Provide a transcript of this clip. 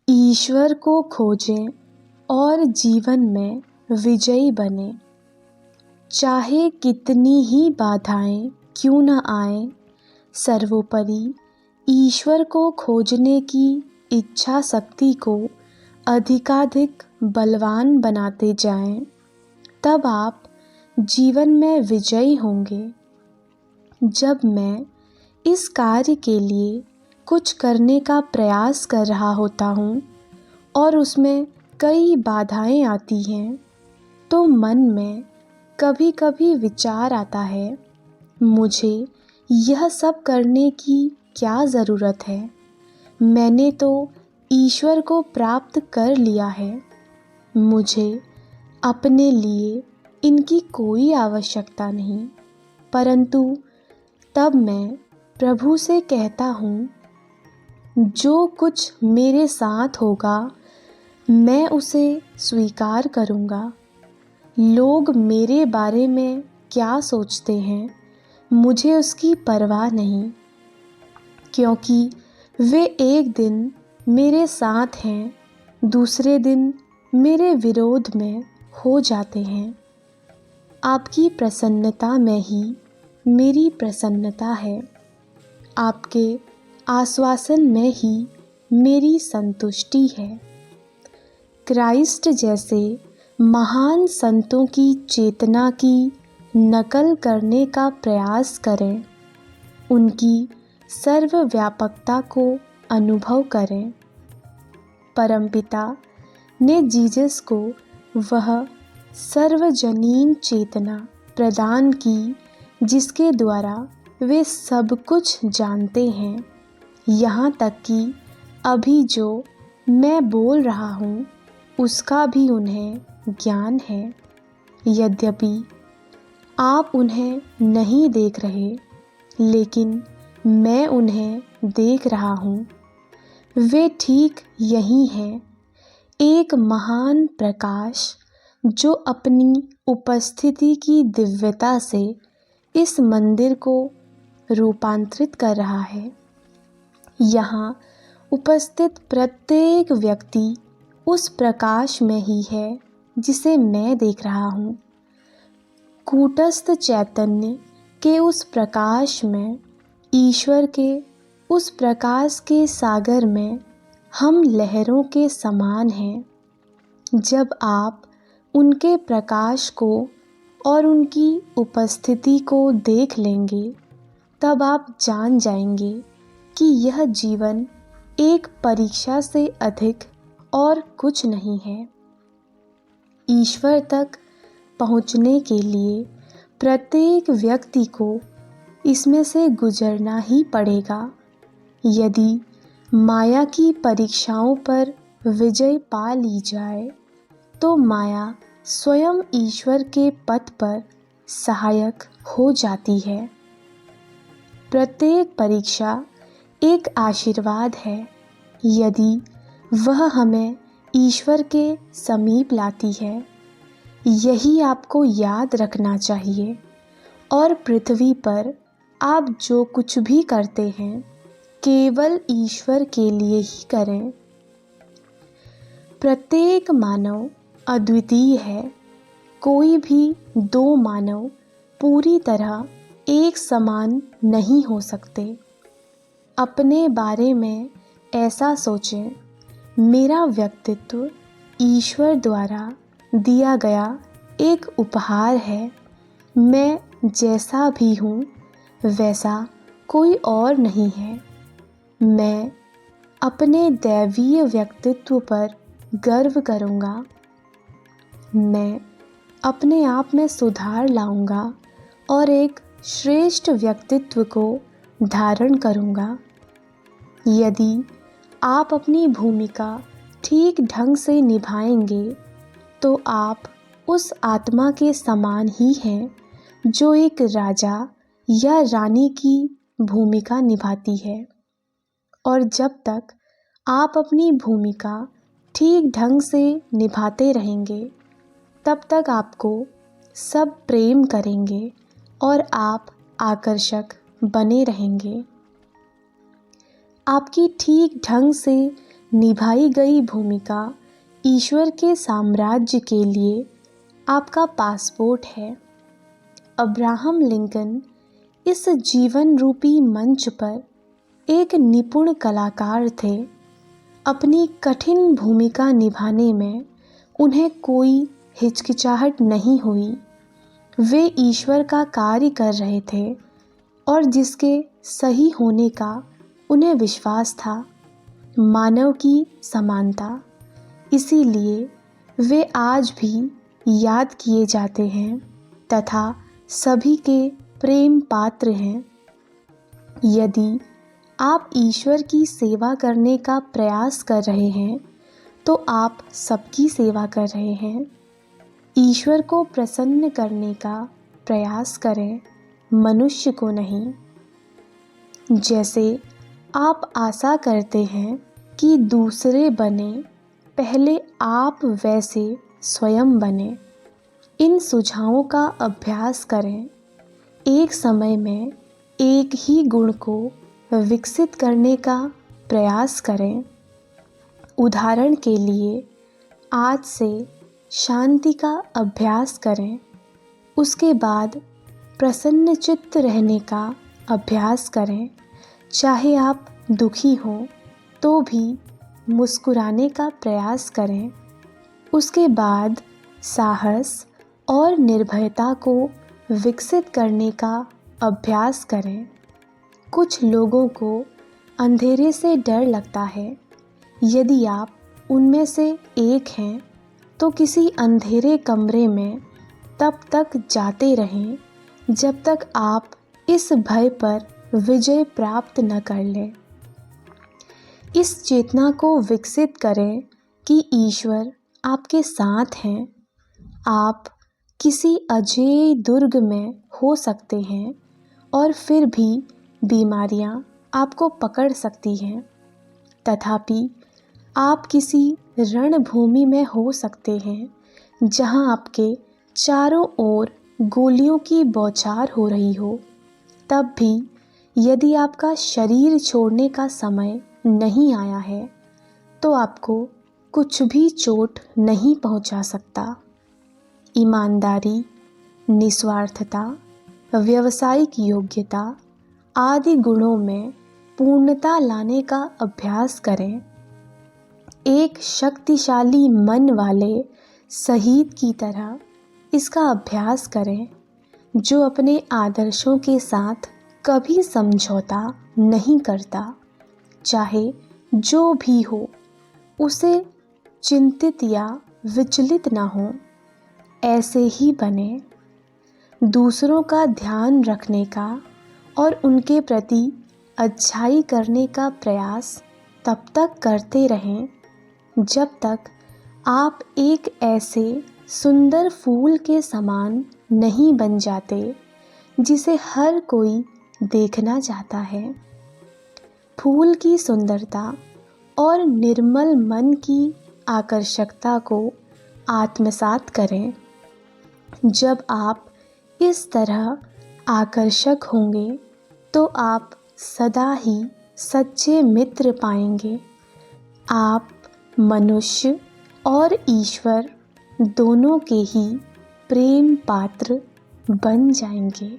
ईश्वर को खोजें और जीवन में विजयी बने। चाहे कितनी ही बाधाएं क्यों न आएं, सर्वोपरि ईश्वर को खोजने की इच्छा शक्ति को अधिकाधिक बलवान बनाते जाएं, तब आप जीवन में विजयी होंगे। जब मैं इस कार्य के लिए कुछ करने का प्रयास कर रहा होता हूँ और उसमें कई बाधाएं आती हैं, तो मन में कभी कभी विचार आता है, मुझे यह सब करने की क्या ज़रूरत है? मैंने तो ईश्वर को प्राप्त कर लिया है। मुझे अपने लिए इनकी कोई आवश्यकता नहीं। परंतु तब मैं प्रभु से कहता हूँ, जो कुछ मेरे साथ होगा मैं उसे स्वीकार करूँगा। लोग मेरे बारे में क्या सोचते हैं, मुझे उसकी परवाह नहीं, क्योंकि वे एक दिन मेरे साथ हैं, दूसरे दिन मेरे विरोध में हो जाते हैं। आपकी प्रसन्नता में ही मेरी प्रसन्नता है। आपके आश्वासन में ही मेरी संतुष्टि है। क्राइस्ट जैसे महान संतों की चेतना की नकल करने का प्रयास करें। उनकी सर्वव्यापकता को अनुभव करें। परमपिता ने जीसस को वह सर्वजनीन चेतना प्रदान की जिसके द्वारा वे सब कुछ जानते हैं। यहाँ तक कि अभी जो मैं बोल रहा हूँ उसका भी उन्हें ज्ञान है। यद्यपि आप उन्हें नहीं देख रहे, लेकिन मैं उन्हें देख रहा हूँ। वे ठीक यही हैं, एक महान प्रकाश जो अपनी उपस्थिति की दिव्यता से इस मंदिर को रूपांतरित कर रहा है। यहाँ उपस्थित प्रत्येक व्यक्ति उस प्रकाश में ही है जिसे मैं देख रहा हूँ। कूटस्थ चैतन्य के उस प्रकाश में, ईश्वर के उस प्रकाश के सागर में हम लहरों के समान हैं। जब आप उनके प्रकाश को और उनकी उपस्थिति को देख लेंगे, तब आप जान जाएंगे कि यह जीवन एक परीक्षा से अधिक और कुछ नहीं है। ईश्वर तक पहुँचने के लिए प्रत्येक व्यक्ति को इसमें से गुजरना ही पड़ेगा। यदि माया की परीक्षाओं पर विजय पा ली जाए, तो माया स्वयं ईश्वर के पथ पर सहायक हो जाती है। प्रत्येक परीक्षा एक आशीर्वाद है, यदि वह हमें ईश्वर के समीप लाती है। यही आपको याद रखना चाहिए। और पृथ्वी पर आप जो कुछ भी करते हैं, केवल ईश्वर के लिए ही करें। प्रत्येक मानव अद्वितीय है। कोई भी दो मानव पूरी तरह एक समान नहीं हो सकते। अपने बारे में ऐसा सोचें, मेरा व्यक्तित्व ईश्वर द्वारा दिया गया एक उपहार है। मैं जैसा भी हूँ वैसा कोई और नहीं है। मैं अपने दैवीय व्यक्तित्व पर गर्व करूँगा। मैं अपने आप में सुधार लाऊंगा और एक श्रेष्ठ व्यक्तित्व को धारण करूँगा। यदि आप अपनी भूमिका ठीक ढंग से निभाएंगे, तो आप उस आत्मा के समान ही हैं जो एक राजा या रानी की भूमिका निभाती है। और जब तक आप अपनी भूमिका ठीक ढंग से निभाते रहेंगे, तब तक आपको सब प्रेम करेंगे और आप आकर्षक बने रहेंगे। आपकी ठीक ढंग से निभाई गई भूमिका ईश्वर के साम्राज्य के लिए आपका पासपोर्ट है। अब्राहम लिंकन इस जीवन रूपी मंच पर एक निपुण कलाकार थे। अपनी कठिन भूमिका निभाने में उन्हें कोई हिचकिचाहट नहीं हुई। वे ईश्वर का कार्य कर रहे थे और जिसके सही होने का उन्हें विश्वास था, मानव की समानता। इसीलिए वे आज भी याद किए जाते हैं तथा सभी के प्रेम पात्र हैं। यदि आप ईश्वर की सेवा करने का प्रयास कर रहे हैं तो आप सबकी सेवा कर रहे हैं। ईश्वर को प्रसन्न करने का प्रयास करें, मनुष्य को नहीं। जैसे आप आशा करते हैं कि दूसरे बने, पहले आप वैसे स्वयं बने। इन सुझावों का अभ्यास करें। एक समय में एक ही गुण को विकसित करने का प्रयास करें। उदाहरण के लिए, आज से शांति का अभ्यास करें। उसके बाद प्रसन्नचित्त रहने का अभ्यास करें। चाहे आप दुखी हों तो भी मुस्कुराने का प्रयास करें। उसके बाद साहस और निर्भयता को विकसित करने का अभ्यास करें। कुछ लोगों को अंधेरे से डर लगता है। यदि आप उनमें से एक हैं तो किसी अंधेरे कमरे में तब तक जाते रहें जब तक आप इस भय पर विजय प्राप्त न कर लें। इस चेतना को विकसित करें कि ईश्वर आपके साथ हैं। आप किसी अजेय दुर्ग में हो सकते हैं और फिर भी बीमारियां आपको पकड़ सकती हैं। तथापि आप किसी रणभूमि में हो सकते हैं जहां आपके चारों ओर गोलियों की बौछार हो रही हो। तब भी यदि आपका शरीर छोड़ने का समय नहीं आया है तो आपको कुछ भी चोट नहीं पहुंचा सकता। ईमानदारी, निस्वार्थता, व्यावसायिक योग्यता आदि गुणों में पूर्णता लाने का अभ्यास करें। एक शक्तिशाली मन वाले शहीद की तरह इसका अभ्यास करें, जो अपने आदर्शों के साथ कभी समझौता नहीं करता। चाहे जो भी हो, उसे चिंतित या विचलित ना हो, ऐसे ही बने। दूसरों का ध्यान रखने का और उनके प्रति अच्छाई करने का प्रयास तब तक करते रहें जब तक आप एक ऐसे सुंदर फूल के समान नहीं बन जाते जिसे हर कोई देखना चाहता है। फूल की सुंदरता और निर्मल मन की आकर्षकता को आत्मसात करें। जब आप इस तरह आकर्षक होंगे तो आप सदा ही सच्चे मित्र पाएंगे। आप मनुष्य और ईश्वर दोनों के ही प्रेम पात्र बन जाएंगे।